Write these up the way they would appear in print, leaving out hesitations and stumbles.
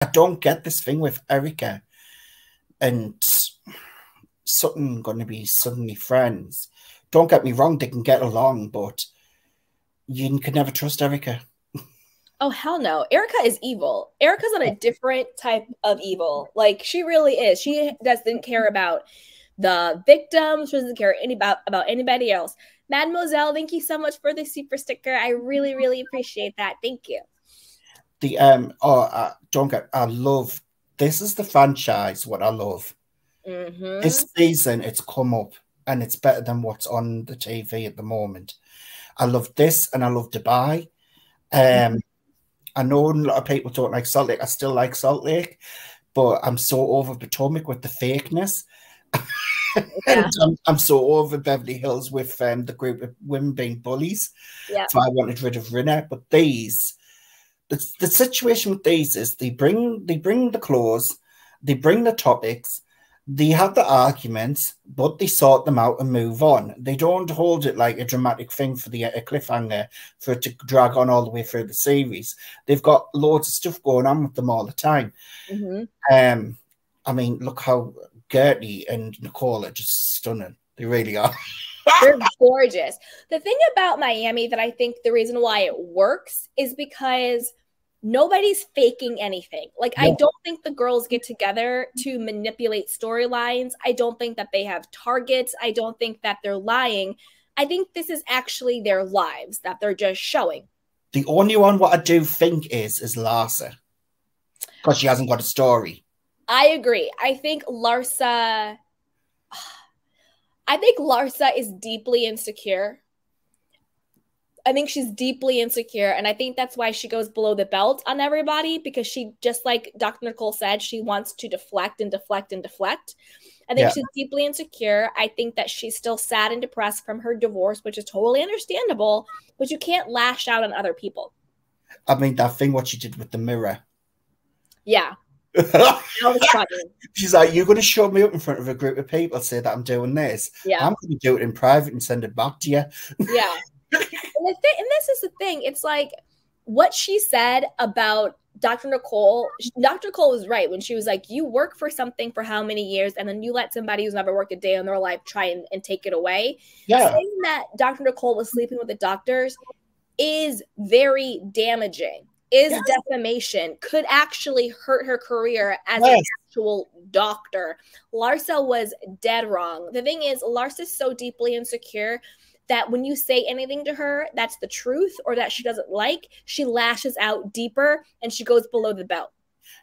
I don't get this thing with Erica and Sutton going to be suddenly friends. Don't get me wrong, they can get along, but you can never trust Erica. Oh, hell no. Erica is evil. Erica's on a different type of evil. Like, she really is. She doesn't care about the victims. She doesn't care about anybody else. Mademoiselle, thank you so much for the super sticker. I really, really appreciate that. Thank you. I love, this is the franchise, what I love. This season, it's come up, and it's better than what's on the TV at the moment. I love this, and I love Dubai. I know a lot of people don't like Salt Lake. I still like Salt Lake, but I'm so over Potomac with the fakeness. And I'm so over Beverly Hills with the group of women being bullies. Yeah. So I wanted rid of Rinna. But these, the situation with these is they bring the clothes, they bring the topics, they have the arguments, but they sort them out and move on. They don't hold it like a dramatic thing for a cliffhanger for it to drag on all the way through the series. They've got loads of stuff going on with them all the time. I mean, look how Gertie and Nicole are just stunning. They really are. They're gorgeous. The thing about Miami that I think the reason why it works is because nobody's faking anything. Like, I don't think the girls get together to manipulate storylines. I don't think that they have targets. I don't think that they're lying. I think this is actually their lives that they're just showing. The only one what I do think is Larsa, because she hasn't got a story. I agree. I think Larsa is deeply insecure. I think she's deeply insecure, and I think that's why she goes below the belt on everybody, because she, just like Dr. Nicole said, she wants to deflect and deflect and deflect. I think she's deeply insecure. I think that she's still sad and depressed from her divorce, which is totally understandable, but you can't lash out on other people. I mean, that thing what she did with the mirror. Yeah. That was funny. She's like, you're going to show me up in front of a group of people, say that I'm doing this. Yeah. I'm going to do it in private and send it back to you. Yeah. And this is the thing. It's like what she said about Dr. Nicole. Dr. Nicole was right when she was like, you work for something for how many years, and then you let somebody who's never worked a day in their life try and take it away. Yeah. Saying that Dr. Nicole was sleeping with the doctors is very damaging. Defamation, could actually hurt her career as an actual doctor. Larsa was dead wrong. The thing is, Larsa's so deeply insecure that when you say anything to her that's the truth or that she doesn't like, she lashes out deeper and she goes below the belt.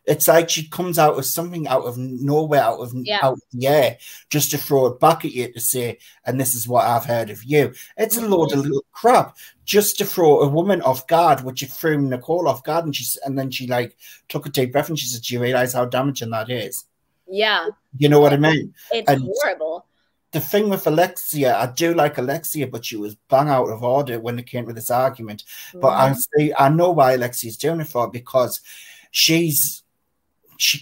It's like she comes out with something out of nowhere, out of the air, just to throw it back at you to say, and this is what I've heard of you. It's a load of little crap just to throw a woman off guard, which it threw Nicole off guard, and then she like took a deep breath and she said, do you realize how damaging that is? Yeah. You know what I mean? It's horrible. The thing with Alexia, I do like Alexia, but she was bang out of order when it came to this argument. But I know why Alexia's doing it for, because she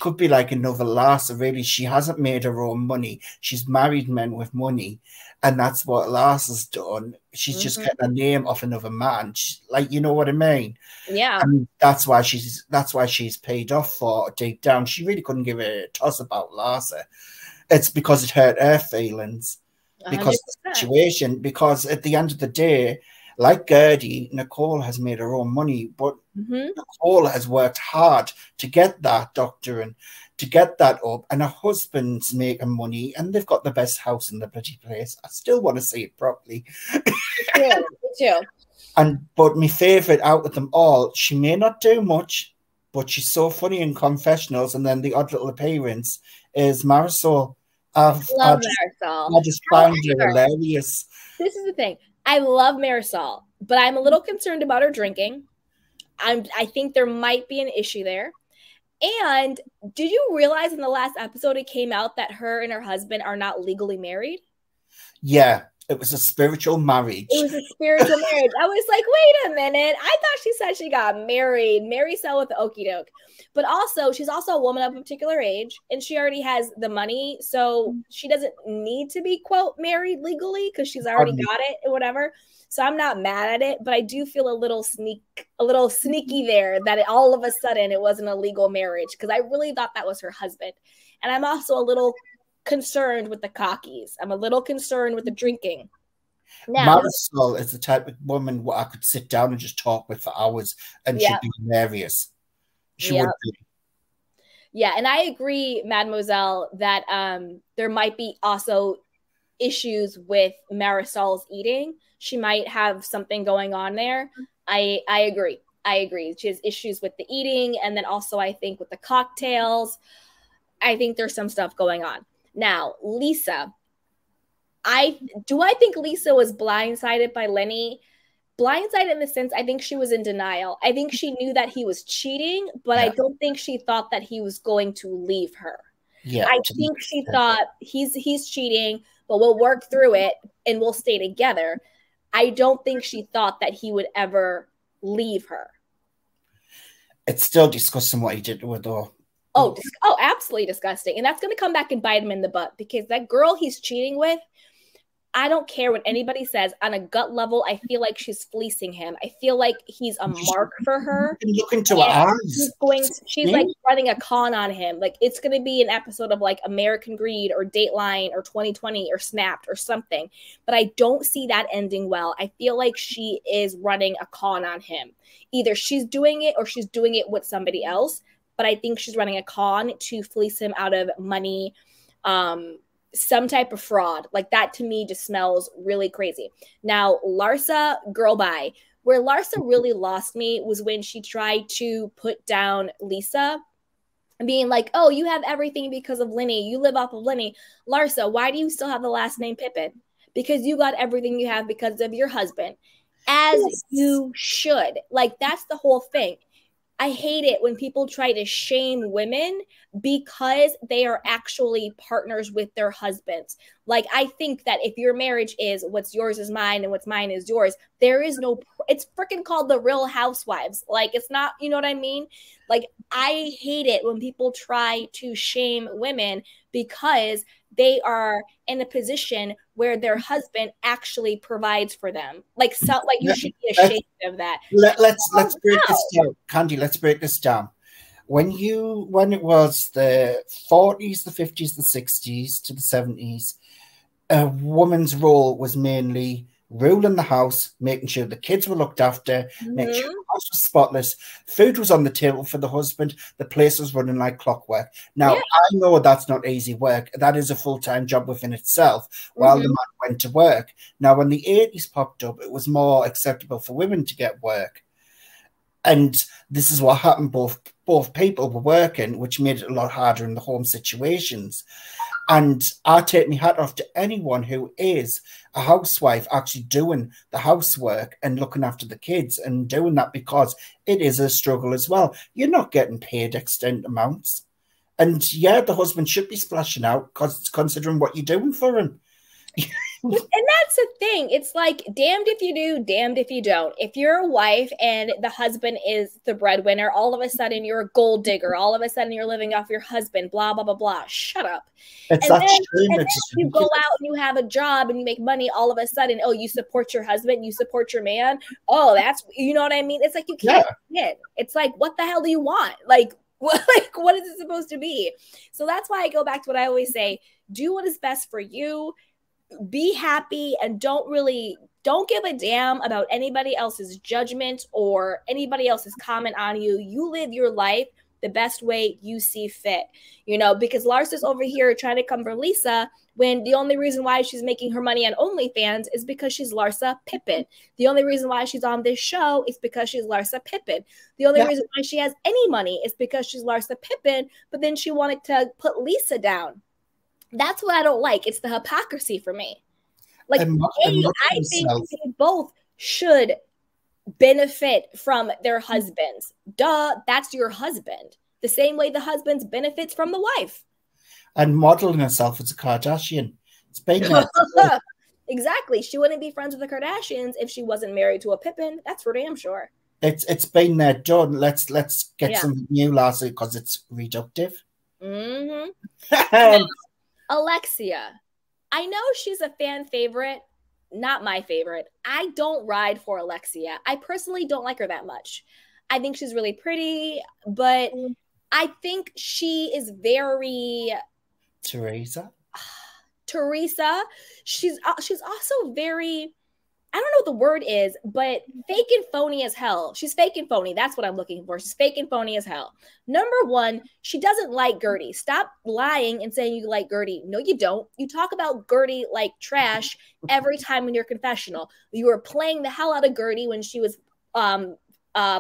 could be like another Larsa, really. She hasn't made her own money. She's married men with money, and that's what Larsa's done. She's just getting a name off another man. Like, you know what I mean? Yeah. And that's why she's paid off for deep down. She really couldn't give a toss about Larsa. It's because it hurt her feelings, because 100%. Of the situation. Because at the end of the day, like Gertie, Nicole has made her own money, but Nicole has worked hard to get that doctor and to get that up, and her husband's making money, and they've got the best house in the bloody place. I still want to see it properly. Me too. But my favourite out of them all, she may not do much, but she's so funny in confessionals, and then the odd little appearance is Marisol. I Marisol. I just find her hilarious. This is the thing. I love Marisol, but I'm a little concerned about her drinking. I think there might be an issue there. And did you realize in the last episode it came out that her and her husband are not legally married? Yeah, It was a spiritual marriage. It was a spiritual marriage. I was like, wait a minute. I thought she said she got married. Mary Sell with the okie doke. But also, she's also a woman of a particular age, and she already has the money. So she doesn't need to be, quote, married legally because she's already got it or whatever. So I'm not mad at it, but I do feel a little sneaky there that all of a sudden it wasn't a legal marriage because I really thought that was her husband. And I'm also a little concerned with the cockies. I'm a little concerned with the drinking. Now, Marisol is the type of woman where I could sit down and just talk with for hours, and she'd be hilarious. She would be. Yeah, and I agree, Mademoiselle, that there might be also issues with Marisol's eating. She might have something going on there. I agree. I agree. She has issues with the eating, and then also I think with the cocktails. I think there's some stuff going on. Now, Lisa, I think Lisa was blindsided by Lenny. Blindsided in the sense, I think she was in denial. I think she knew that he was cheating, but I don't think she thought that he was going to leave her. Yeah, I think she thought he's cheating, but we'll work through it and we'll stay together. I don't think she thought that he would ever leave her. It's still disgusting what he did with her. Oh, absolutely disgusting. And that's going to come back and bite him in the butt because that girl he's cheating with, I don't care what anybody says. On a gut level, I feel like she's fleecing him. I feel like he's a mark for her. Look into her eyes. She's like running a con on him. Like it's going to be an episode of like American Greed or Dateline or 2020 or Snapped or something. But I don't see that ending well. I feel like she is running a con on him. Either she's doing it or she's doing it with somebody else. But I think she's running a con to fleece him out of money, some type of fraud. Like that to me just smells really crazy. Now, Larsa, girl bye. Where Larsa really lost me was when she tried to put down Lisa and being like, oh, you have everything because of Lenny. You live off of Lenny. Larsa, why do you still have the last name Pippen? Because you got everything you have because of your husband. As you should. Like that's the whole thing. I hate it when people try to shame women because they are actually partners with their husbands. Like, I think that if your marriage is what's yours is mine and what's mine is yours, there is no, it's freaking called the Real Housewives. Like, it's not, you know what I mean? Like, I hate it when people try to shame women because they are in a position where their husband actually provides for them. Like, so, like you should be ashamed of that. Let's break this down, Candy. Let's break this down. When it was the 40s, the 50s, the 60s to the 70s, a woman's role was mainly ruling the house, making sure the kids were looked after, making sure the house was spotless, food was on the table for the husband, the place was running like clockwork. Now, I know that's not easy work. That is a full-time job within itself while the man went to work. Now, when the 80s popped up, it was more acceptable for women to get work. And this is what happened. Both people were working, which made it a lot harder in the home situations. And I take my hat off to anyone who is a housewife actually doing the housework and looking after the kids and doing that because it is a struggle as well. You're not getting paid extent amounts. And yeah, the husband should be splashing out because considering what you're doing for him. And that's the thing. It's like damned if you do, damned if you don't. If you're a wife and the husband is the breadwinner, all of a sudden you're a gold digger. All of a sudden you're living off your husband, blah, blah, blah, blah. Shut up. And then you go out and you have a job and you make money all of a sudden. Oh, you support your husband, you support your man. Oh, that's, you know what I mean? It's like you can't get. It's like, what the hell do you want? Like what is it supposed to be? So that's why I go back to what I always say. Do what is best for you. Be happy and don't give a damn about anybody else's judgment or anybody else's comment on you. You live your life the best way you see fit, you know, because Larsa's over here trying to come for Lisa when the only reason why she's making her money on OnlyFans is because she's Larsa Pippen. The only reason why she's on this show is because she's Larsa Pippen. The only reason why she has any money is because she's Larsa Pippen, but then she wanted to put Lisa down. That's what I don't like. It's the hypocrisy for me. Like, I think they both should benefit from their husbands. Duh, that's your husband. The same way the husband benefits from the wife. And modeling herself as a Kardashian. It's big. Exactly. She wouldn't be friends with the Kardashians if she wasn't married to a Pippin. That's for damn sure. It's been there done. Let's get something new, Lassie, because it's reductive. Alexia. I know she's a fan favorite, not my favorite. I don't ride for Alexia. I personally don't like her that much. I think she's really pretty, but I think she is very Teresa. She's also very, I don't know what the word is, but fake and phony as hell. She's fake and phony. That's what I'm looking for. She's fake and phony as hell. Number one, she doesn't like Gertie. Stop lying and saying you like Gertie. No, you don't. You talk about Gertie like trash every time in your confessional. You were playing the hell out of Gertie when she was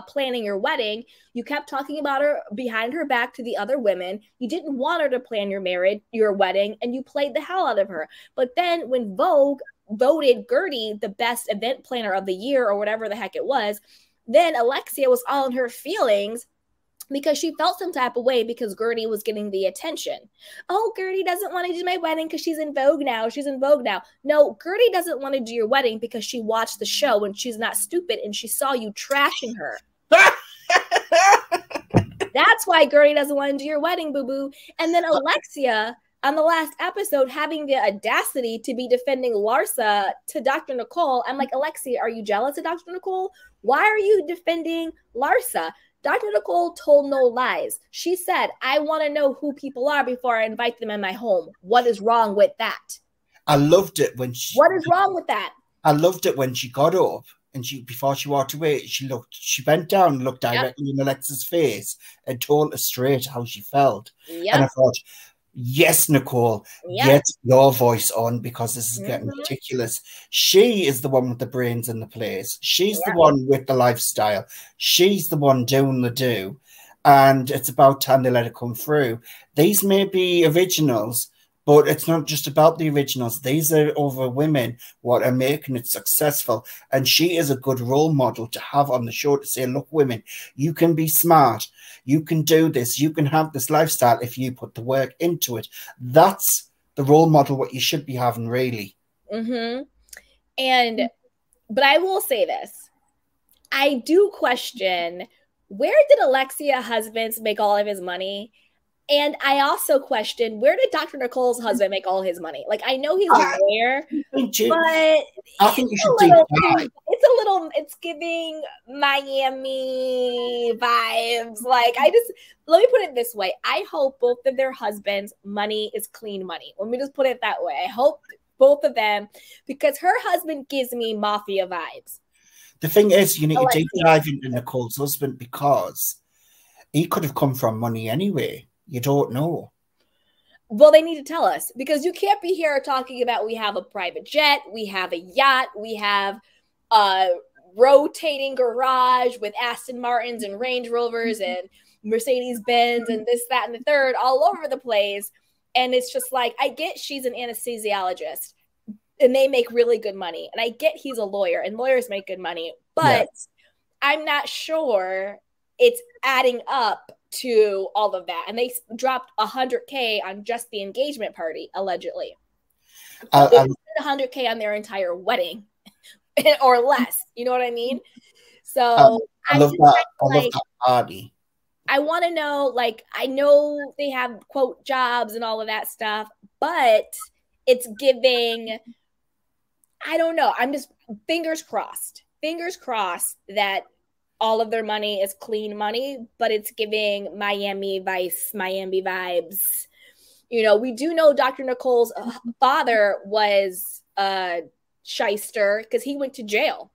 planning your wedding. You kept talking about her behind her back to the other women. You didn't want her to plan your wedding, and you played the hell out of her. But then when Vogue voted Gertie the best event planner of the year or whatever the heck it was, then Alexia was all in her feelings because she felt some type of way because Gertie was getting the attention. Oh, Gertie doesn't want to do my wedding because she's in Vogue now. She's in Vogue now. No, Gertie doesn't want to do your wedding because she watched the show and she's not stupid and she saw you trashing her. That's why Gertie doesn't want to do your wedding, boo-boo. And then Alexia, on the last episode, having the audacity to be defending Larsa to Dr. Nicole. I'm like, Alexia, are you jealous of Dr. Nicole? Why are you defending Larsa? Dr. Nicole told no lies. She said, I want to know who people are before I invite them in my home. What is wrong with that? I loved it when she... What is wrong with that? I loved it when she got up and before she walked away, she bent down and looked directly in Alexa's face and told her straight how she felt. And I thought, yes, Nicole, get your voice on because this is getting ridiculous. She is the one with the brains in the place. She's the one with the lifestyle. She's the one doing the do. And it's about time they let it come through. These may be originals, but it's not just about the originals. These are other women what are making it successful. And she is a good role model to have on the show to say, look, women, you can be smart. You can do this. You can have this lifestyle if you put the work into it. That's the role model what you should be having, really. But I will say this. I do question, where did Alexia husbands make all of his money? And I also question, where did Dr. Nicole's husband make all his money? Like, I know he's a lawyer, but I think you should it's giving Miami vibes. Like, let me put it this way. I hope both of their husbands' money is clean money. Let me just put it that way. I hope both of them, because her husband gives me mafia vibes. The thing is, you need to deep dive into Nicole's husband because he could have come from money anyway. You don't know. Well, they need to tell us because you can't be here talking about we have a private jet, we have a yacht, we have a rotating garage with Aston Martins and Range Rovers and Mercedes Benz and this, that, and the third all over the place. And it's just like, I get she's an anesthesiologist and they make really good money. And I get he's a lawyer and lawyers make good money, but I'm not sure it's adding up to all of that. And they dropped $100K on just the engagement party, allegedly. They spent $100K on their entire wedding or less. You know what I mean? So I love that party. I want to know, like, I know they have quote jobs and all of that stuff, but it's giving, I don't know. I'm just fingers crossed that all of their money is clean money, but it's giving Miami Vice, Miami vibes. You know, we do know Dr. Nicole's father was a shyster because he went to jail.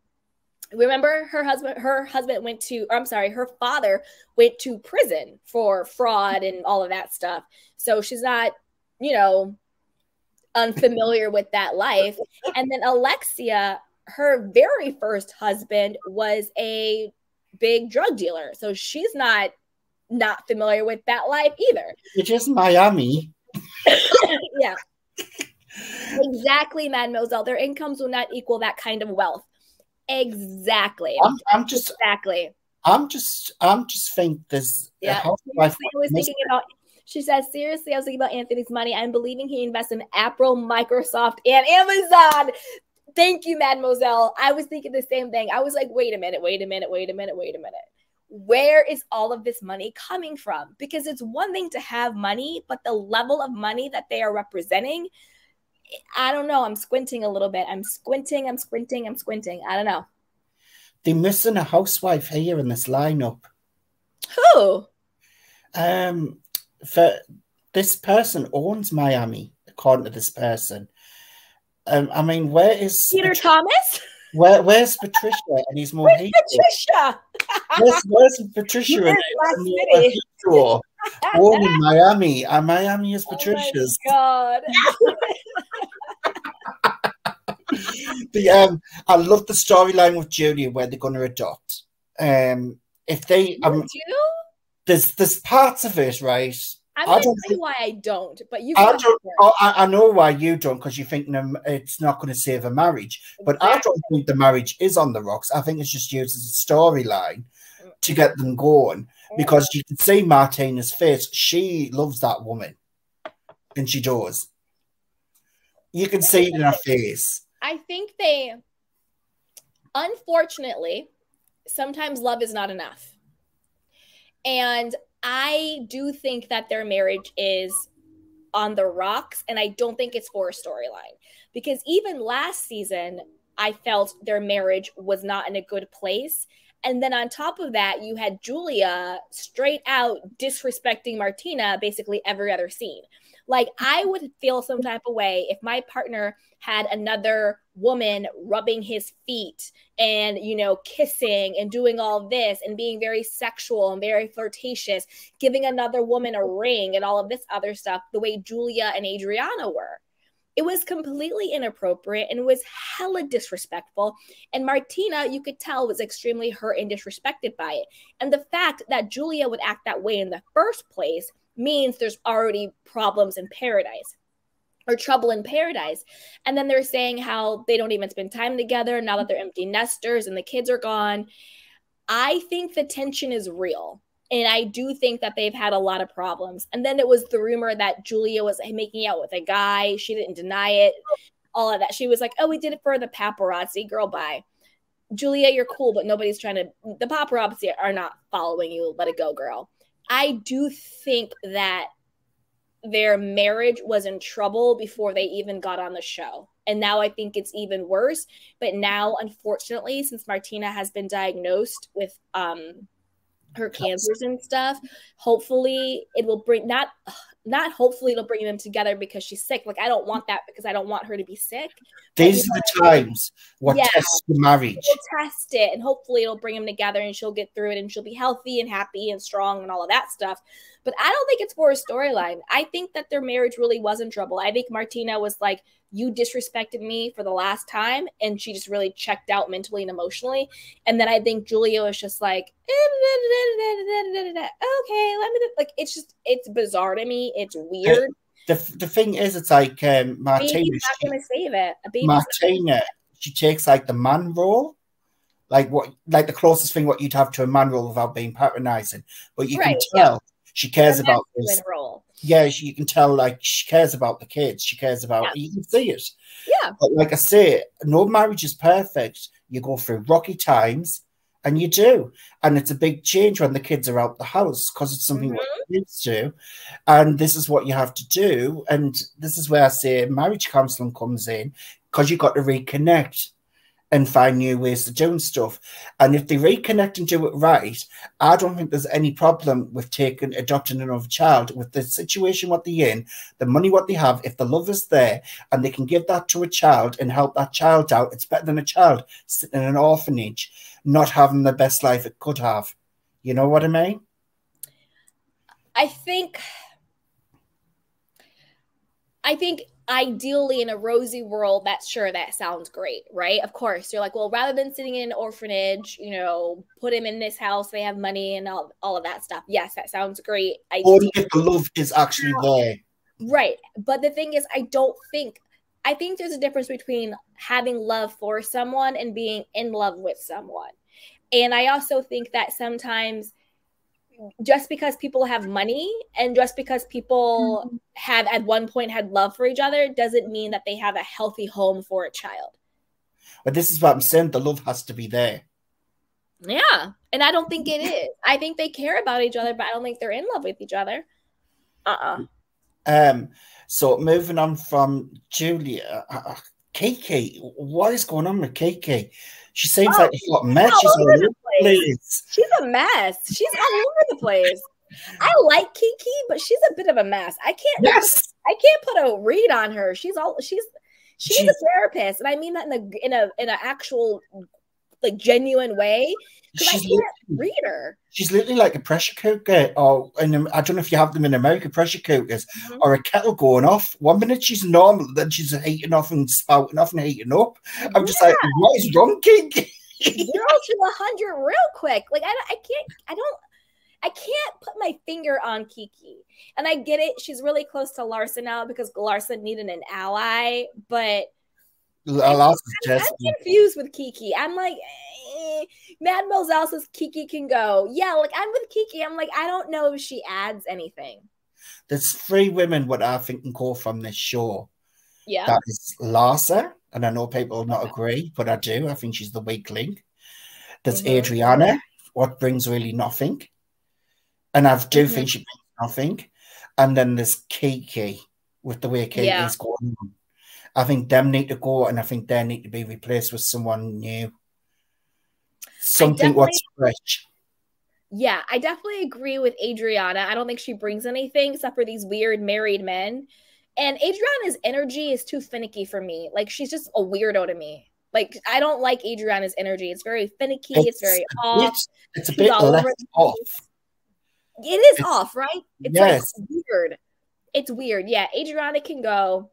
Remember her father went to prison for fraud and all of that stuff. So she's not, you know, unfamiliar with that life. And then Alexia, her very first husband was a big drug dealer. So she's not familiar with that life either. It's just Miami. Yeah. Exactly, Mademoiselle. Their incomes will not equal that kind of wealth. Exactly. I'm just think there's She She says, seriously, I was thinking about Anthony's money. I'm believing he invests in Apple, Microsoft, and Amazon. Thank you, mademoiselle. I was thinking the same thing. I was like, wait a minute. Where is all of this money coming from? Because it's one thing to have money, but the level of money that they are representing, I don't know. I'm squinting a little bit. I'm squinting. I don't know. They're missing a housewife here in this lineup. Who? For this person owns Miami, according to this person. I mean, where is Peter Thomas? Where's Patricia and his mojito? Patricia? Where's Patricia in it? Owning Miami. Miami is Patricia's. Oh my God. I love the storyline with Julia where they're going to adopt. If they there's parts of it, right? I'm going to tell you why I don't, but you. I know why you don't, because you think it's not going to save a marriage. But exactly. I don't think the marriage is on the rocks. I think it's just used as a storyline to get them going, because you can see Martina's face. She loves that woman, and she does. You can see it in her face. I think unfortunately, sometimes love is not enough. And I do think that their marriage is on the rocks, and I don't think it's for a storyline. Because even last season, I felt their marriage was not in a good place. And then on top of that, you had Julia straight out disrespecting Martina basically every other scene. Like, I would feel some type of way if my partner had another woman rubbing his feet and, kissing and doing all this and being very sexual and very flirtatious, giving another woman a ring and all of this other stuff, the way Julia and Adriana were. It was completely inappropriate and was hella disrespectful. And Martina, you could tell, was extremely hurt and disrespected by it. And the fact that Julia would act that way in the first place means there's already problems in paradise, or trouble in paradise. And then they're saying how they don't even spend time together now that they're empty nesters and the kids are gone. I think the tension is real. And I do think that they've had a lot of problems. And then it was the rumor that Julia was making out with a guy. She didn't deny it. All of that. She was like, oh, we did it for the paparazzi. Girl, bye. Julia, you're cool, but nobody's the paparazzi are not following you. Let it go, girl. I do think that their marriage was in trouble before they even got on the show. And now I think it's even worse. But now, unfortunately, since Martina has been diagnosed with her cancers and stuff, hopefully it will bring not hopefully it'll bring them together because she's sick. Like, I don't want that, because I don't want her to be sick. These are the times what test the marriage. We'll test it, and hopefully it'll bring them together and she'll get through it and she'll be healthy and happy and strong and all of that stuff. But I don't think it's for a storyline. I think that their marriage really was in trouble. I think Martina was like, you disrespected me for the last time, and she just really checked out mentally and emotionally. And then I think Julia was just like, okay, let me, like, it's bizarre to me. It's weird. The thing is, it's like Martina. Baby's not going to save it. Martina, she takes like the man role, like the closest thing what you'd have to a man role without being patronizing. But you can tell she cares about this. Role. Yeah, you can tell, like, she cares about the kids. She cares about, you can see it. Yeah. But like I say, no marriage is perfect. You go through rocky times, and you do. And it's a big change when the kids are out the house, because it's something what kids do. And this is what you have to do. And this is where I say marriage counseling comes in, because you've got to reconnect and find new ways of doing stuff. And if they reconnect and do it right, I don't think there's any problem with adopting another child. With the situation what they're in, the money what they have, if the love is there and they can give that to a child and help that child out, it's better than a child sitting in an orphanage, not having the best life it could have. You know what I mean? I think ideally, in a rosy world, that sounds great, right? Of course, you're like, well, rather than sitting in an orphanage, put him in this house, they have money and all of that stuff. Yes, that sounds great. Only if the love is actually there. Right. But the thing is, I think there's a difference between having love for someone and being in love with someone. And I also think that sometimes just because people have money and just because people have at one point had love for each other doesn't mean that they have a healthy home for a child. But this is what I'm saying. The love has to be there. Yeah. And I don't think it is. I think they care about each other, but I don't think they're in love with each other. So moving on from Julia, Kiki, what is going on with Kiki? She seems like a hot mess. She's all over the place. She's a mess. She's all over the place. I like Kiki, but she's a bit of a mess. I can't put a read on her. She's a therapist, and I mean that in an actual like genuine way. Because I can't read her. She's literally like a pressure cooker, or I don't know if you have them in America, pressure cookers, or a kettle going off. 1 minute she's normal, then she's heating off and spouting off and heating up. I'm just like, what is wrong, Kiki? 0 to 100 real quick. Like I can't put my finger on Kiki. And I get it. She's really close to Larsa now because Larsa needed an ally, but I'm confused with Kiki. I'm like, Mademoiselle says Kiki can go. Yeah, like I'm with Kiki. I'm like, I don't know if she adds anything. There's 3 women what I think can go from this show. Yeah. That is Larsa, and I know people will not agree, but I do. I think she's the weak link. There's Adriana, what brings really nothing. And I do think she brings nothing. And then there's Kiki, with the way Kiki is going on. I think them need to go, and I think they need to be replaced with someone new. Something what's fresh. Yeah, I definitely agree with Adriana. I don't think she brings anything except for these weird married men. And Adriana's energy is too finicky for me. Like, she's just a weirdo to me. Like, I don't like Adriana's energy. It's very finicky. It's very off. It's a bit less off. It is off, right? It's like weird. It's weird. Yeah, Adriana can go.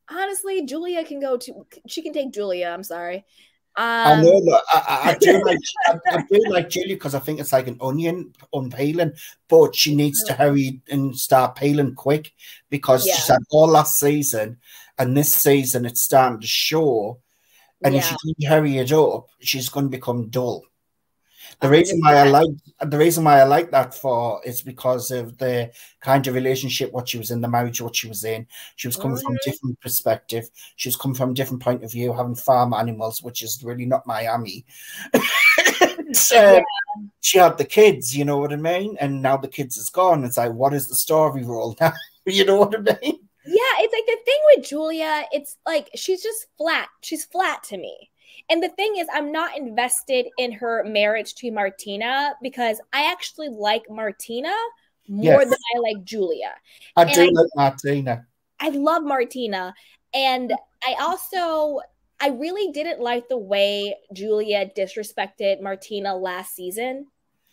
Honestly, Julia can go too. She can take Julia. I'm sorry. I know that I do like Julia because I think it's like an onion unpeeling, but she needs to hurry and start peeling quick because she's had all last season, and this season it's starting to show. And if she doesn't hurry it up, she's going to become dull. The reason why I like that for is because of the kind of relationship what she was in, the marriage what she was in. She was coming from a different perspective. She was coming from a different point of view, having farm animals, which is really not Miami. So she had the kids, you know what I mean? And now the kids is gone. It's like, what is the story role now? You know what I mean? Yeah, it's like the thing with Julia, it's like she's just flat. She's flat to me. And the thing is, I'm not invested in her marriage to Martina because I actually like Martina more than I like Julia. I like Martina. I love Martina. And I really didn't like the way Julia disrespected Martina last season.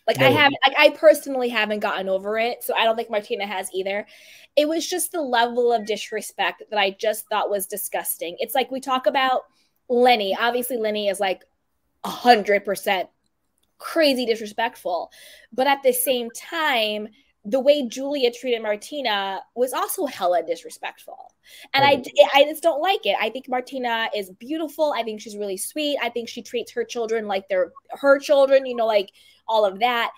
Like I personally haven't gotten over it. So I don't think Martina has either. It was just the level of disrespect that I just thought was disgusting. It's like we talk about Lenny. Obviously, Lenny is like 100% crazy disrespectful. But at the same time, the way Julia treated Martina was also hella disrespectful. And I just don't like it. I think Martina is beautiful. I think she's really sweet. I think she treats her children like they're her children, you know, like all of that.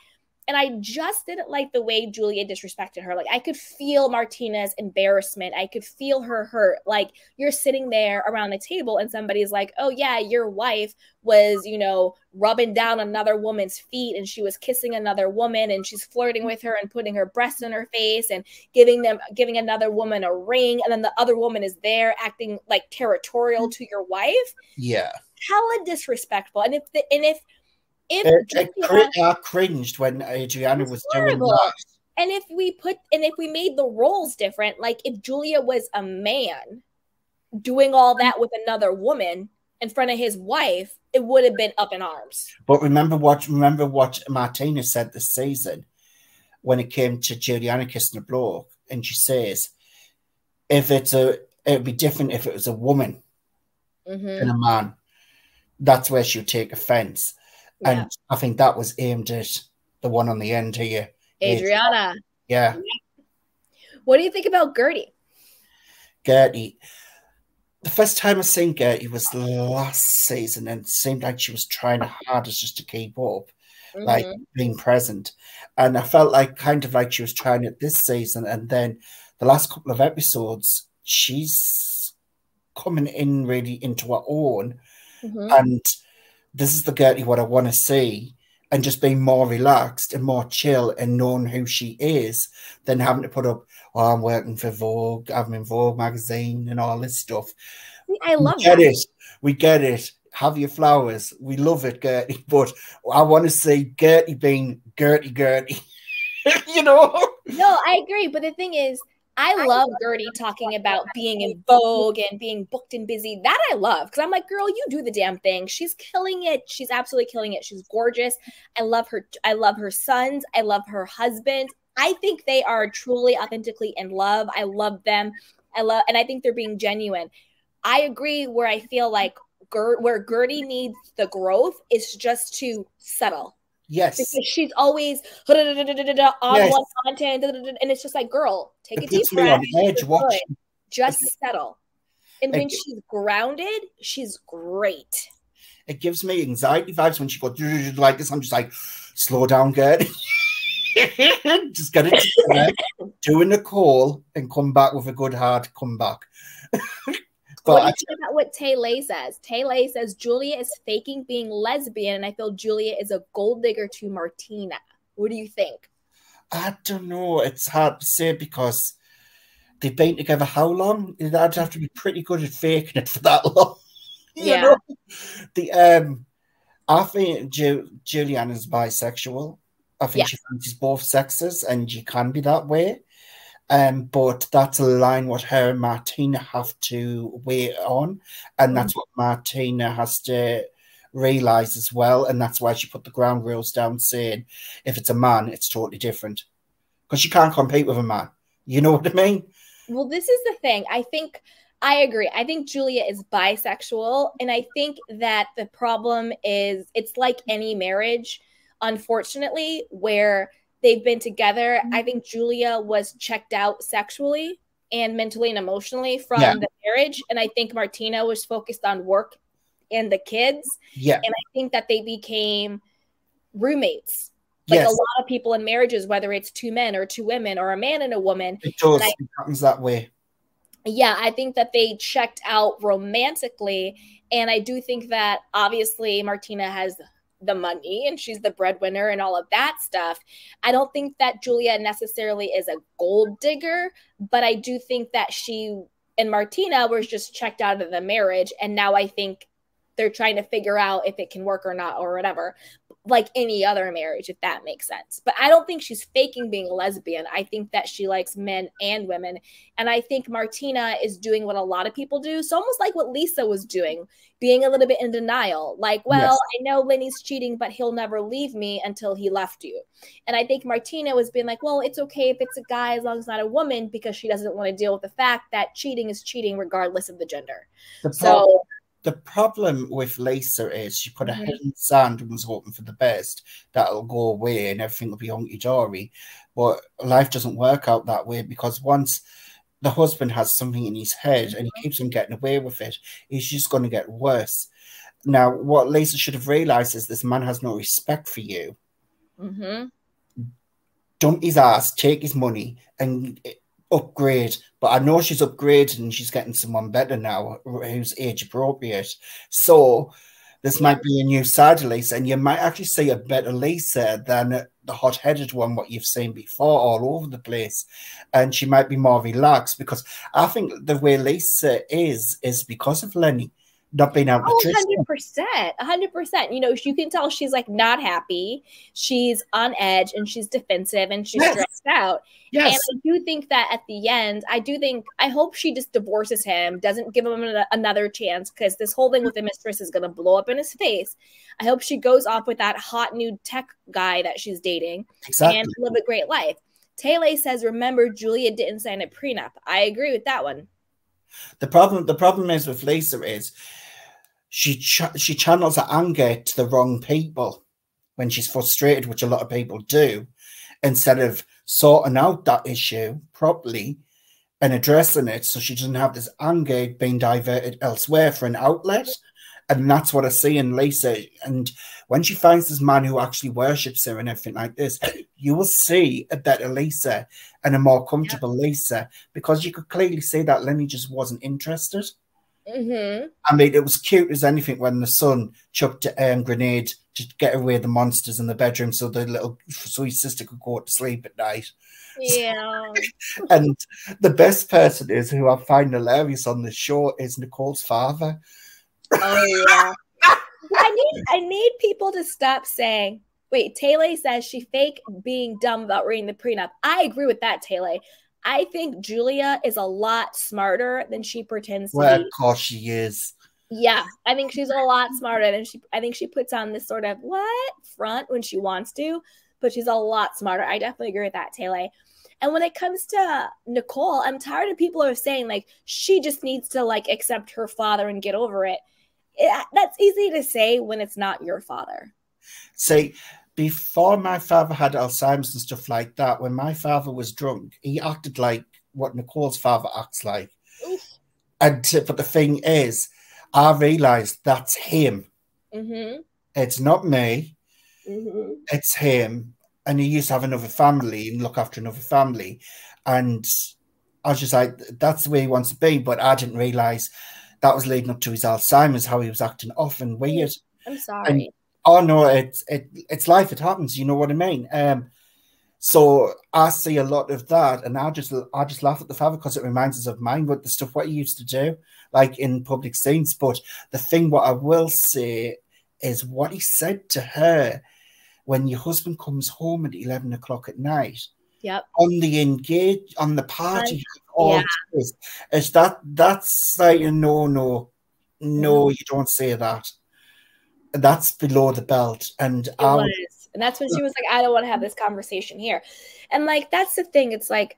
And I just didn't like the way Julia disrespected her. Like, I could feel Martina's embarrassment. I could feel her hurt. Like, you're sitting there around the table and somebody's like, oh, yeah, your wife was, you know, rubbing down another woman's feet and she was kissing another woman and she's flirting with her and putting her breasts in her face and giving another woman a ring. And then the other woman is there acting like territorial to your wife. Yeah. Hella disrespectful. And I cringed when Adriana was doing that. And if we made the roles different, like if Julia was a man doing all that with another woman in front of his wife, it would have been up in arms. But remember what Martina said this season when it came to Juliana kissing a bloke, and she says, it'd be different if it was a woman and a man. That's where she'll take offense. And I think that was aimed at the one on the end here. Adriana. Yeah. What do you think about Gertie? Gertie. The first time I seen Gertie was last season, and it seemed like she was trying her hardest just to keep up. like being present. And I felt like kind of like she was trying it this season, and then the last couple of episodes, she's coming in really into her own. And this is the Gertie what I want to see, and just being more relaxed and more chill and knowing who she is than having to put up, oh, I'm working for Vogue, I'm in Vogue magazine and all this stuff. I love that. We get it. Have your flowers. We love it, Gertie. But I want to see Gertie being Gertie. You know? No, I agree. But the thing is, I love Gertie talking about being in Vogue and being booked and busy. That I love, because I'm like, girl, you do the damn thing. She's killing it. She's absolutely killing it. She's gorgeous. I love her. I love her sons. I love her husband. I think they are truly, authentically in love. I love them. And I think they're being genuine. I agree where I feel like where Gertie needs the growth is just to settle. Yes. Because she's always on one content, and it's just like, girl, take a deep breath. Just settle. And when she's grounded, she's great. It gives me anxiety vibes when she goes like this. I'm just like, slow down, Gertie. Just get it together, doing a call, and come back with a good hard comeback. What do you think about what Taylor says? Taylor says Julia is faking being lesbian, and I feel Julia is a gold digger to Martina. What do you think? I don't know. It's hard to say because they've been together how long? They'd have to be pretty good at faking it for that long. Yeah. You know? I think Julianne is bisexual. I think she fancies both sexes, and you can be that way. But that's a line what her and Martina have to wait on, and that's what Martina has to realise as well, and that's why she put the ground rules down, saying if it's a man, it's totally different, because she can't compete with a man. You know what I mean? Well, this is the thing. I agree. I think Julia is bisexual, and I think that the problem is it's like any marriage, unfortunately, where they've been together. I think Julia was checked out sexually and mentally and emotionally from the marriage. And I think Martina was focused on work and the kids. Yeah. And I think that they became roommates. Like a lot of people in marriages, whether it's two men or two women or a man and a woman. It does. It happens that way. Yeah, I think that they checked out romantically. And I do think that obviously Martina has the money and she's the breadwinner and all of that stuff. I don't think that Julia necessarily is a gold digger, but I do think that she and Martina were just checked out of the marriage, and now I think they're trying to figure out if it can work or not or whatever, like any other marriage, if that makes sense. But I don't think she's faking being a lesbian. I think that she likes men and women, and I think Martina is doing what a lot of people do. So almost like what Lisa was doing, being a little bit in denial. Like, well, I know Lenny's cheating, but he'll never leave me until he left you. And I think Martina was being like, well, it's okay if it's a guy as long as it's not a woman, because she doesn't want to deal with the fact that cheating is cheating regardless of the gender. The problem with Lisa is she put her head in the sand and was hoping for the best. That'll go away and everything will be hunky-dory. But life doesn't work out that way, because once the husband has something in his head and he keeps on getting away with it, it's just going to get worse. Now, what Lisa should have realised is this man has no respect for you. Dump his ass, take his money, and upgrade. But I know she's upgraded and she's getting someone better now who's age appropriate. So this might be a new side of Lisa, and you might actually see a better Lisa than the hot-headed one what you've seen before all over the place. And she might be more relaxed, because I think the way Lisa is because of Lenny not being able to 100%. You know, you can tell she's like not happy. She's on edge and she's defensive and she's stressed out. And I do think that at the end, I hope she just divorces him, doesn't give him another chance, because this whole thing with the mistress is going to blow up in his face. I hope she goes off with that hot new tech guy that she's dating and live a great life. Taylor says, remember, Julia didn't sign a prenup. I agree with that one. The problem is with Lisa is she channels her anger to the wrong people when she's frustrated, which a lot of people do, instead of sorting out that issue properly and addressing it, so she doesn't have this anger being diverted elsewhere for an outlet. And that's what I see in Lisa. And when she finds this man who actually worships her and everything like this, you will see a better Lisa and a more comfortable Lisa, because you could clearly see that Lenny just wasn't interested. I mean, it was cute as anything when the son chucked a grenade to get away the monsters in the bedroom so his sister could go to sleep at night. Yeah. And the best person is, who I find hilarious on the show, is Nicole's father. Oh yeah. I need people to stop saying, wait, Taylor says she fake being dumb about reading the prenup. I agree with that, Taylor. I think Julia is a lot smarter than she pretends to be. Well, of course she is. Yeah, I think she's a lot smarter than I think she puts on this sort of front when she wants to, but she's a lot smarter. I definitely agree with that, Taylor. And when it comes to Nicole, I'm tired of people who are saying, like, she just needs to, like, accept her father and get over it. That's easy to say when it's not your father. See, before my father had Alzheimer's and stuff like that, when my father was drunk, he acted like what Nicole's father acts like. Oof. But the thing is, I realised that's him. It's not me. It's him. And he used to have another family and look after another family. And I was just like, that's the way he wants to be. But I didn't realise that was leading up to his Alzheimer's, how he was acting off and weird. I'm sorry. Oh no, it's life. It happens. You know what I mean? So I see a lot of that, and I just laugh at the father because it reminds us of mine, but the stuff what he used to do, like in public scenes. But the thing what I will say is what he said to her when your husband comes home at 11 o'clock at night. Yep. On the party, all this, is that's like no, you don't say that. That's below the belt. And and that's when she was like, I don't want to have this conversation here. And like, that's the thing. It's like,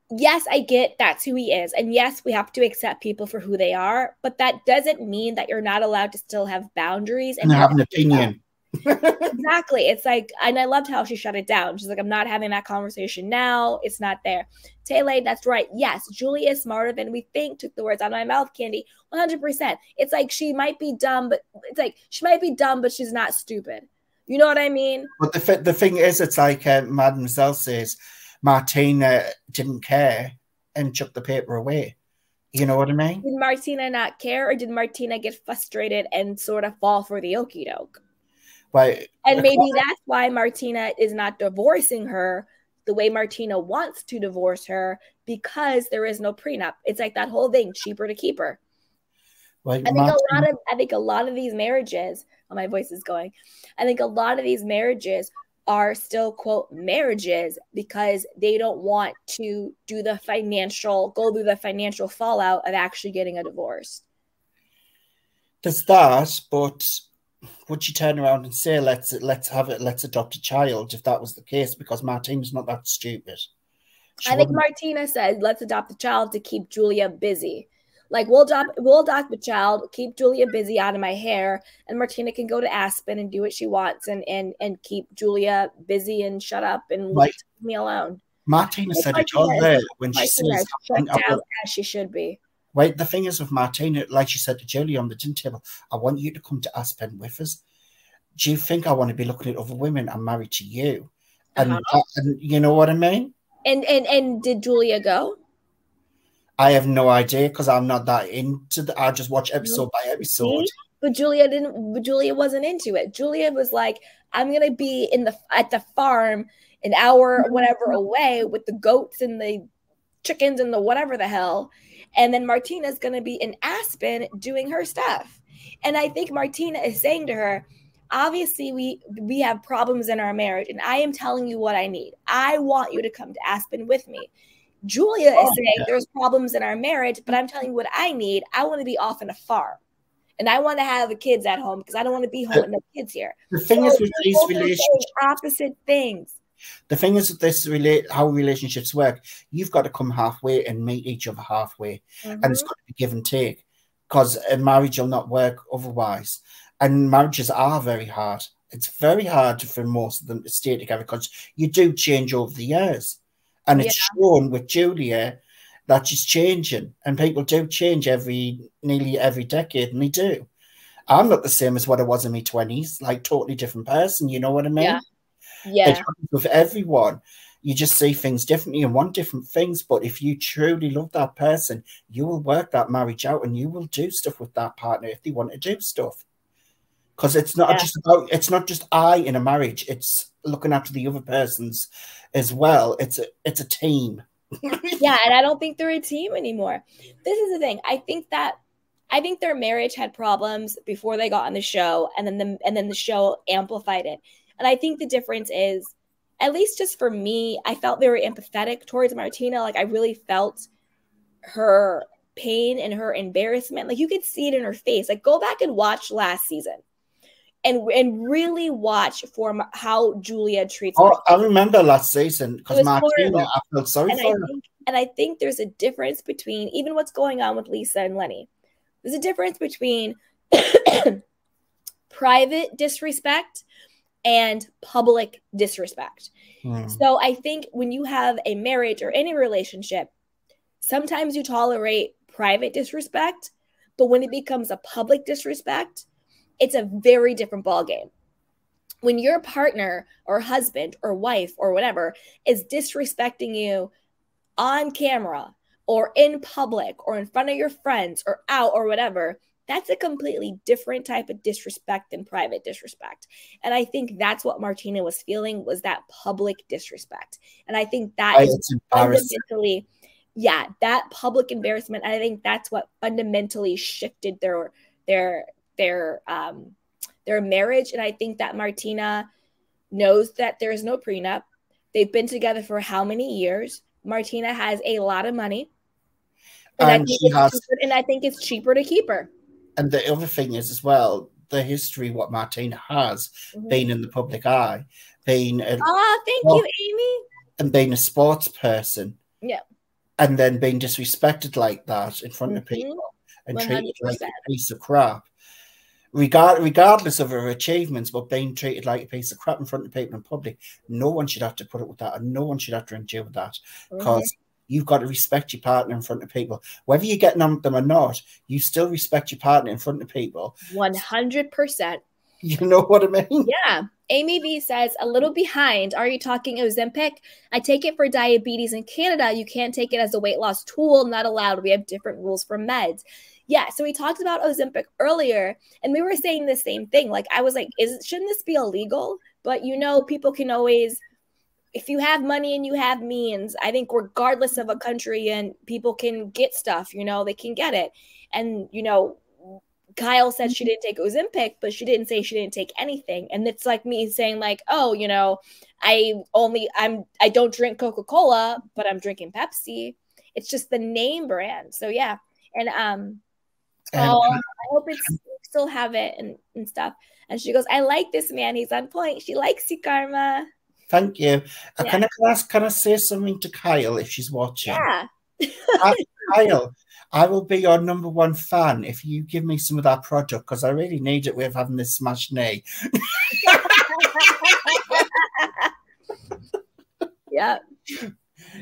yes, I get that's who he is. And yes, we have to accept people for who they are, but that doesn't mean that you're not allowed to still have boundaries and have an opinion. Exactly. It's like, and I loved how she shut it down. She's like, I'm not having that conversation now. It's not there. Taylor, that's right. Yes, Julie is smarter than we think. Took the words out of my mouth, Candy. 100%. It's like she might be dumb, but she's not stupid. You know what I mean? But the thing is, it's like Mademoiselle says, Martina didn't care and chucked the paper away. You know what I mean? Did Martina not care, or did Martina get frustrated and sort of fall for the okie doke? Right. And maybe that's why Martina is not divorcing her the way Martina wants to divorce her, because there is no prenup. It's like that whole thing, cheaper to keep her. Right. I think a lot of these marriages, my voice is going. I think a lot of these marriages are still, quote, marriages because they don't want to go through the financial fallout of actually getting a divorce. There's that, but would she turn around and say, let's adopt a child if that was the case? Because Martina's not that stupid. I think Martina said, let's adopt a child to keep Julia busy. Like, we'll adopt the child, keep Julia busy out of my hair, and Martina can go to Aspen and do what she wants and keep Julia busy and shut up and leave me alone. Martina said it all there when she says shut down as she should be. Right, the thing is with Martina, like she said to Julia on the dinner table, I want you to come to Aspen with us. Do you think I want to be looking at other women? I'm married to you. And you know what I mean? And did Julia go? I have no idea because I'm not that into I just watch episode by episode. But Julia wasn't into it. Julia was like, I'm gonna be at the farm an hour whatever away with the goats and the chickens and the whatever the hell. And then Martina's going to be in Aspen doing her stuff. And I think Martina is saying to her, obviously we have problems in our marriage, and I am telling you what I need. I want you to come to Aspen with me. Julia is saying there's problems in our marriage, but I'm telling you what I need. I want to be off on a farm. And I want to have the kids at home because I don't want to be home with no kids here. The thing is with these relationships, opposite things. The thing is with how relationships work, you've got to come halfway and meet each other halfway. And it's got to be give and take, because a marriage will not work otherwise. And marriages are very hard. It's very hard for most of them to stay together because you do change over the years. And it's shown with Julia that she's changing, and people do change nearly every decade, and they do. I'm not the same as what I was in my 20s, like totally different person. You know what I mean? Yeah. Yeah. It happens with everyone. You just see things differently and want different things. But if you truly love that person, you will work that marriage out and you will do stuff with that partner if they want to do stuff. Because it's not just I in a marriage. It's looking after the other persons as well. It's a team. Yeah, and I don't think they're a team anymore. This is the thing. I think their marriage had problems before they got on the show, and then the show amplified it. And I think the difference is, at least just for me, I felt very empathetic towards Martina. Like, I really felt her pain and her embarrassment. Like, you could see it in her face. Like, go back and watch last season and really watch for how Julia treats Martina. I remember last season because Martina, I felt sorry for her. And I think there's a difference between even what's going on with Lisa and Lenny. There's a difference between private disrespect and public disrespect. So I think when you have a marriage or any relationship, sometimes you tolerate private disrespect, but when it becomes a public disrespect, it's a very different ballgame. When your partner or husband or wife or whatever is disrespecting you on camera or in public or in front of your friends or out or whatever, that's a completely different type of disrespect than private disrespect. And I think that's what Martina was feeling, was that public disrespect. And I think that is fundamentally, that public embarrassment. I think that's what fundamentally shifted their marriage. And I think that Martina knows that there is no prenup. They've been together for how many years? Martina has a lot of money. And I think it's cheaper to keep her. And the other thing is as well, the history what Martina has been in the public eye, being thank you, Amy. And being a sports person. Yeah. And then being disrespected like that in front of people and 100%. Treated like a piece of crap. Regardless of her achievements, but being treated like a piece of crap in front of people in public, no one should have to put up with that, and no one should have to endure that, because you've got to respect your partner in front of people. Whether you're getting on with them or not, you still respect your partner in front of people. 100%. You know what I mean? Yeah. Amy V says, a little behind. Are you talking Ozempic? I take it for diabetes in Canada. You can't take it as a weight loss tool. Not allowed. We have different rules for meds. Yeah, so we talked about Ozempic earlier, and we were saying the same thing. Like, I was like, shouldn't this be illegal? But, people can always, if you have money and you have means, I think regardless of a country, and people can get stuff, they can get it. And, Kyle said she didn't take Ozempic, but she didn't say she didn't take anything. And it's like me saying like, oh, I don't drink Coca-Cola, but I'm drinking Pepsi. It's just the name brand. So yeah. And I hope you still have it and stuff. And she goes, I like this man. He's on point. She likes you, Karma. Thank you. Can I say something to Kyle if she's watching? Yeah. Kyle, I will be your #1 fan if you give me some of that product, because I really need it with having this smashed knee. Yeah.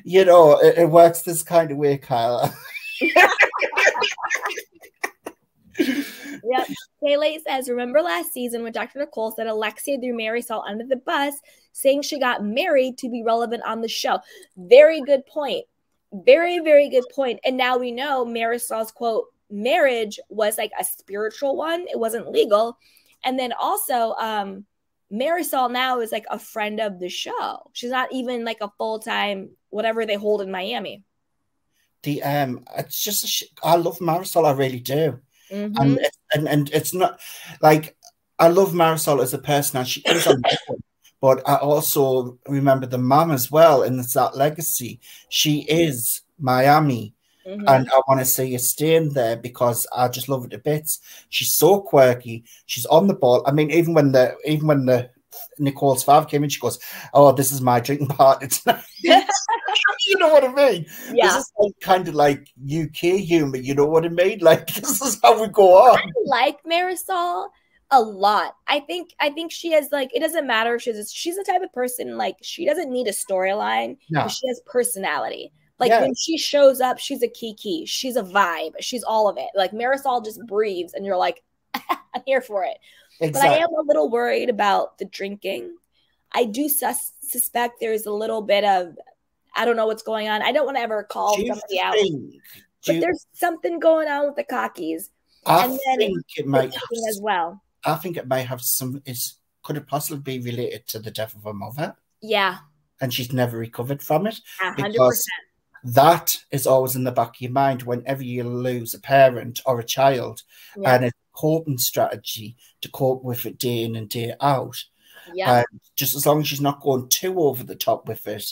It works this kind of way, Kyle. Yep. Kayla says, remember last season when Dr. Nicole said Alexia threw Marisol under the bus, saying she got married to be relevant on the show? Very good point. Very, very good point. And now we know Marisol's, quote, marriage was like a spiritual one. It wasn't legal. And then also, Marisol now is like a friend of the show. She's not even like a full-time whatever they hold in Miami. It's just I love Marisol. I really do. And it's not like I love Marisol as a person, and she is on record, but I also remember the mom as well, and it's that legacy. She is Miami, and I want to see her staying there because I just love her to bits. She's so quirky. She's on the ball. I mean, even when the Nicole's father came in, she goes, "Oh, this is my drinking partner tonight." You know what I mean? Yeah. This is kind of like UK humor. You know what I mean? Like, this is how we go on. I like Marisol a lot. I think she has, like, it doesn't matter if she's the type of person, like, she doesn't need a storyline. No. She has personality. Like when she shows up, she's a Kiki. She's a vibe. She's all of it. Like Marisol just breathes and you're like, I'm here for it. Exactly. But I am a little worried about the drinking. I do suspect there's a little bit of, I don't know what's going on. I don't want to ever call somebody out. But there's something going on with the cockies. I think it might have as well. I think it may have some, could it possibly be related to the death of her mother? Yeah. And she's never recovered from it. 100%. Because that is always in the back of your mind whenever you lose a parent or a child. Yeah. And it's a coping strategy to cope with it day in and day out. Yeah. And just as long as she's not going too over the top with it,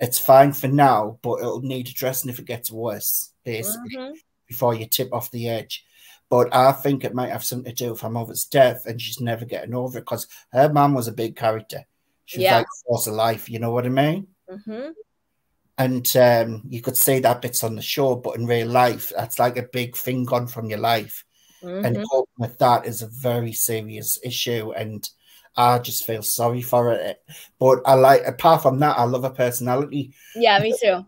it's fine for now, but it'll need addressing if it gets worse, basically, before you tip off the edge. But I think it might have something to do with her mother's death, and she's never getting over it because her mum was a big character. She was like force of life, you know what I mean? And you could say that bits on the show, but in real life, that's like a big thing gone from your life. And coping with that is a very serious issue, and I just feel sorry for it. But apart from that, I love her personality. Yeah, me too.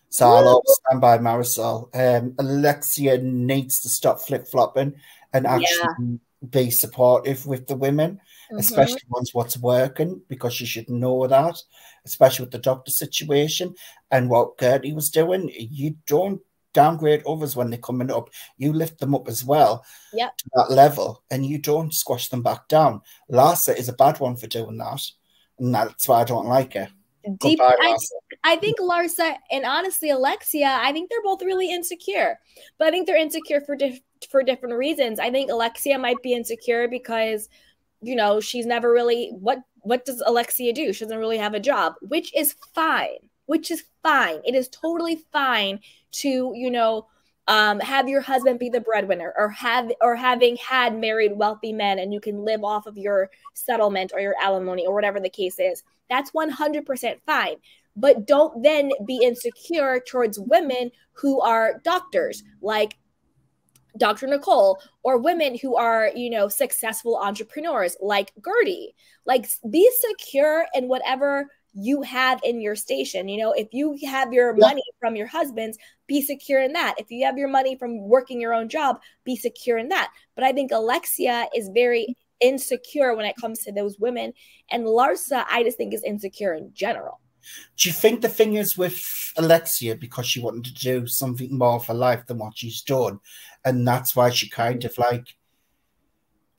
So I'll always stand by Marisol. Alexia needs to stop flip-flopping and actually be supportive with the women, especially once what's working, because she should know that, especially with the doctor situation and what Gertie was doing. You don't downgrade others when they're coming up. You lift them up as well to that level, and you don't squash them back down. Larsa is a bad one for doing that, and that's why I don't like her. I think Larsa and honestly Alexia, I think they're both really insecure, but I think they're insecure for different reasons. I think Alexia might be insecure because, you know, she's never really, what does Alexia do? She doesn't really have a job, which is fine. It is totally fine to, you know, have your husband be the breadwinner, or having had married wealthy men and you can live off of your settlement or your alimony or whatever the case is. That's 100% fine. But don't then be insecure towards women who are doctors, like Dr. Nicole, or women who are, you know, successful entrepreneurs like Gertie. Like, be secure in whatever you have in your station. You know, if you have your money from your husband's, be secure in that. If you have your money from working your own job, be secure in that. But I think Alexia is very insecure when it comes to those women, and Larsa, I just think, is insecure in general. Do you think the thing is with Alexia, because she wanted to do something more for life than what she's done, and that's why she kind of like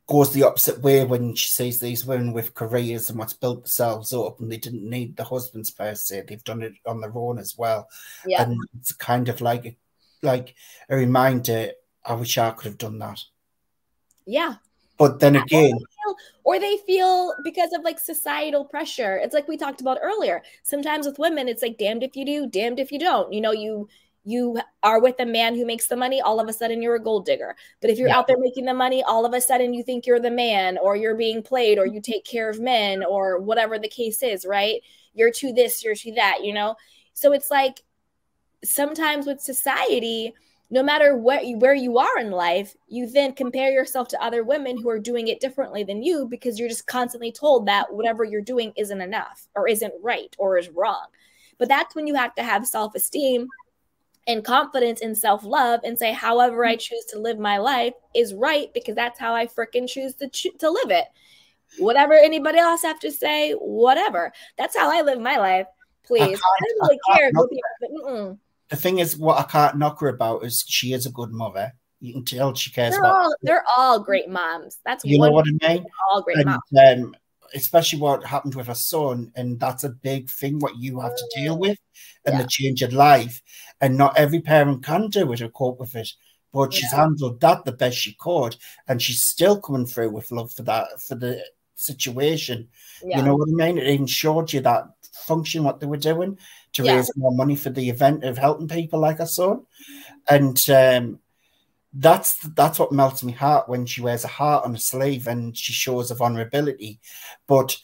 goes the opposite way when she sees these women with careers and what's built themselves up, and they didn't need the husbands per se, they've done it on their own as well. And it's kind of like a reminder, I wish I could have done that. But then again, or they feel because of like societal pressure. It's like we talked about earlier. Sometimes with women, it's like damned if you do, damned if you don't. You know, you are with a man who makes the money, all of a sudden you're a gold digger. But if you're out there making the money, all of a sudden you think you're the man, or you're being played, or you take care of men, or whatever the case is, right? You're to this, you're to that, you know? So it's like sometimes with society, no matter where you are in life, you then compare yourself to other women who are doing it differently than you, because you're just constantly told that whatever you're doing isn't enough, or isn't right, or is wrong. But that's when you have to have self-esteem and confidence and self-love and say, however I choose to live my life is right, because that's how I freaking choose to live it. Whatever anybody else have to say, whatever. That's how I live my life. Please. I don't really care. The thing is, what I can't knock her about is she is a good mother. You can tell she cares they're all great moms. That's you know what I mean? All great moms. Especially what happened with her son, and that's a big thing what you have to deal with, and the change of life. And not every parent can do it or cope with it. But she's handled that the best she could, and she's still coming through with love for the situation. You know what I mean? It even showed you that function what they were doing to raise more money for the event of helping people like her son. And that's what melts my heart, when she wears a heart on her sleeve and she shows a vulnerability. But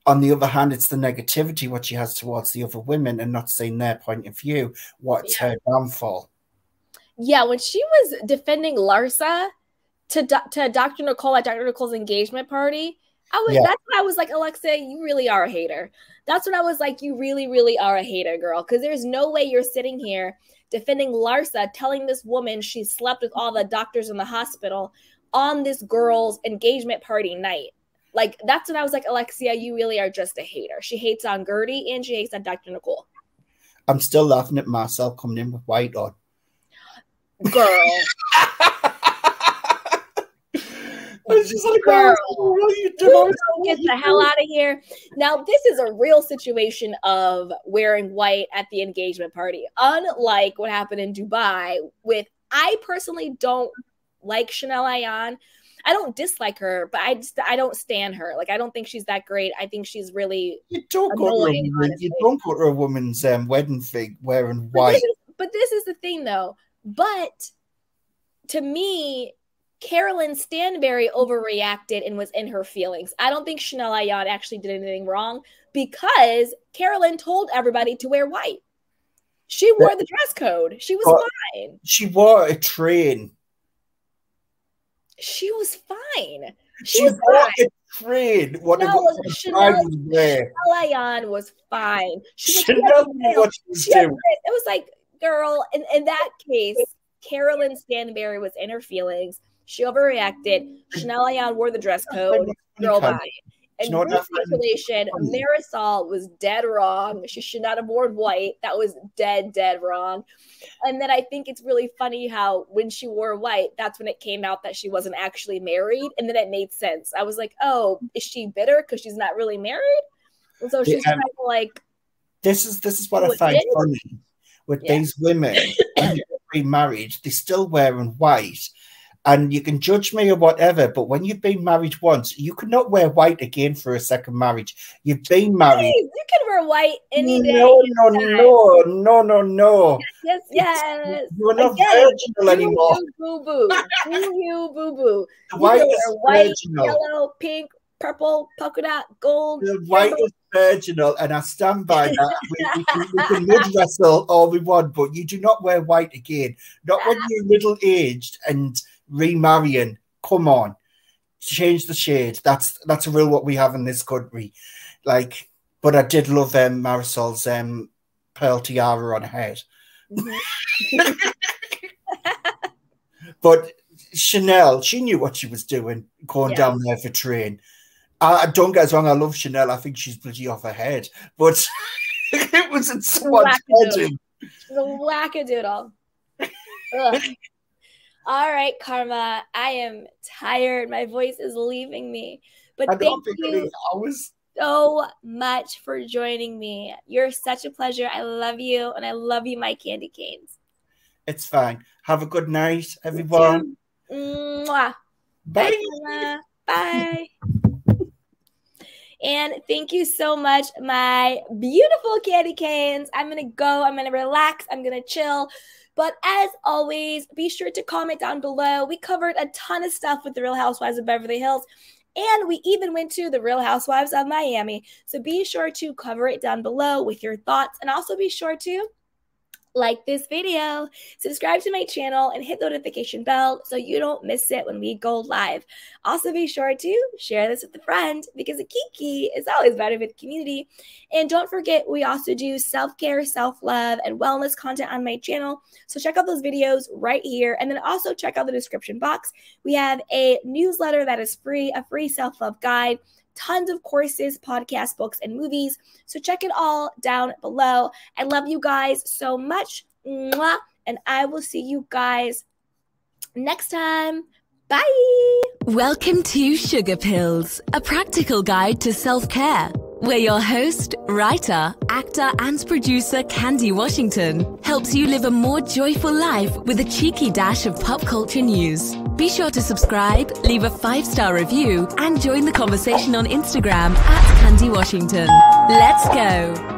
on the other hand, it's the negativity what she has towards the other women and not seeing their point of view. What's her downfall? Yeah, when she was defending Larsa to Dr. Nicole at Dr. Nicole's engagement party, That's when I was like, Alexa, you really are a hater. That's when I was like, you really, really are a hater, girl. Because there's no way you're sitting here defending Larsa, telling this woman she slept with all the doctors in the hospital on this girl's engagement party night. Like, that's when I was like, Alexia, you really are just a hater. She hates on Gertie and she hates on Dr. Nicole. I'm still laughing at myself coming in with white on. Girl. I was just like, girl, what are you doing? Get the hell out of here. Now, this is a real situation of wearing white at the engagement party. Unlike what happened in Dubai with, I personally don't like Chanel Ayan. I don't dislike her, but I don't stand her. Like, I don't think she's that great. I think she's really you don't go to a woman's wedding thing wearing white. But this is the thing, though. But to me, Carolyn Stanberry overreacted and was in her feelings. I don't think Chanel Ayan actually did anything wrong because Carolyn told everybody to wear white. She wore the dress code. She was fine. She wore a train. She was fine. She was fine. A train. Chanel Ayan was fine. Chanel knew what she was doing. It was like, girl, in that case, Carolyn Stanberry was in her feelings. She overreacted. Chanel Ayan wore the dress code. Girl, bye. In this situation, Marisol was dead wrong. She should not have worn white. That was dead wrong. And then I think it's really funny how when she wore white, that's when it came out that she wasn't actually married. And then it made sense. I was like, oh, is she bitter because she's not really married? And so she's kind of like... This is what I find funny with these women. When they're remarried, they're still wearing white. And you can judge me or whatever, but when you've been married once, you could not wear white again for a second marriage. You've been married. Please, you can wear white any day. No. Yes. You're not virginal anymore. Boo-boo. You boo-boo. The white is white, virginal. Yellow, pink, purple, polka dot, gold. The white is virginal, and I stand by that. We can mud wrestle all we want, but you do not wear white again. Not when you're middle-aged and remarrying. Come on, change the shade. That's a rule what we have in this country. Like, but I did love Marisol's pearl tiara on her head. But Chanel, she knew what she was doing going down there for train. I don't get us wrong, I love Chanel. I think she's bloody off her head, but it was in someone's wedding. She's a wackadoodle. All right, Karma, I am tired. My voice is leaving me. But thank you so much for joining me. You're such a pleasure. I love you, and I love you, my candy canes. It's fine. Have a good night, everyone. Mwah. Bye, Karma. Bye. And thank you so much, my beautiful candy canes. I'm going to go. I'm going to relax. I'm going to chill. But as always, be sure to comment down below. We covered a ton of stuff with the Real Housewives of Beverly Hills. And we even went to the Real Housewives of Miami. So be sure to cover it down below with your thoughts. And also be sure to like this video, subscribe to my channel, and hit the notification bell so you don't miss it when we go live. Also, be sure to share this with a friend because a kiki is always better with the community. And don't forget, we also do self-care, self-love, and wellness content on my channel. So check out those videos right here. And then also check out the description box. We have a newsletter that is free, a free self-love guide, tons of courses, podcasts, books, and movies. So check it all down below. I love you guys so much. Mwah. And I will see you guys next time. Bye. Welcome to Sugar Pills, a practical guide to self-care, where your host, writer, actor, and producer Candy Washington helps you live a more joyful life with a cheeky dash of pop culture news. Be sure to subscribe, leave a 5-star review, and join the conversation on Instagram @Candy Washington. Let's go.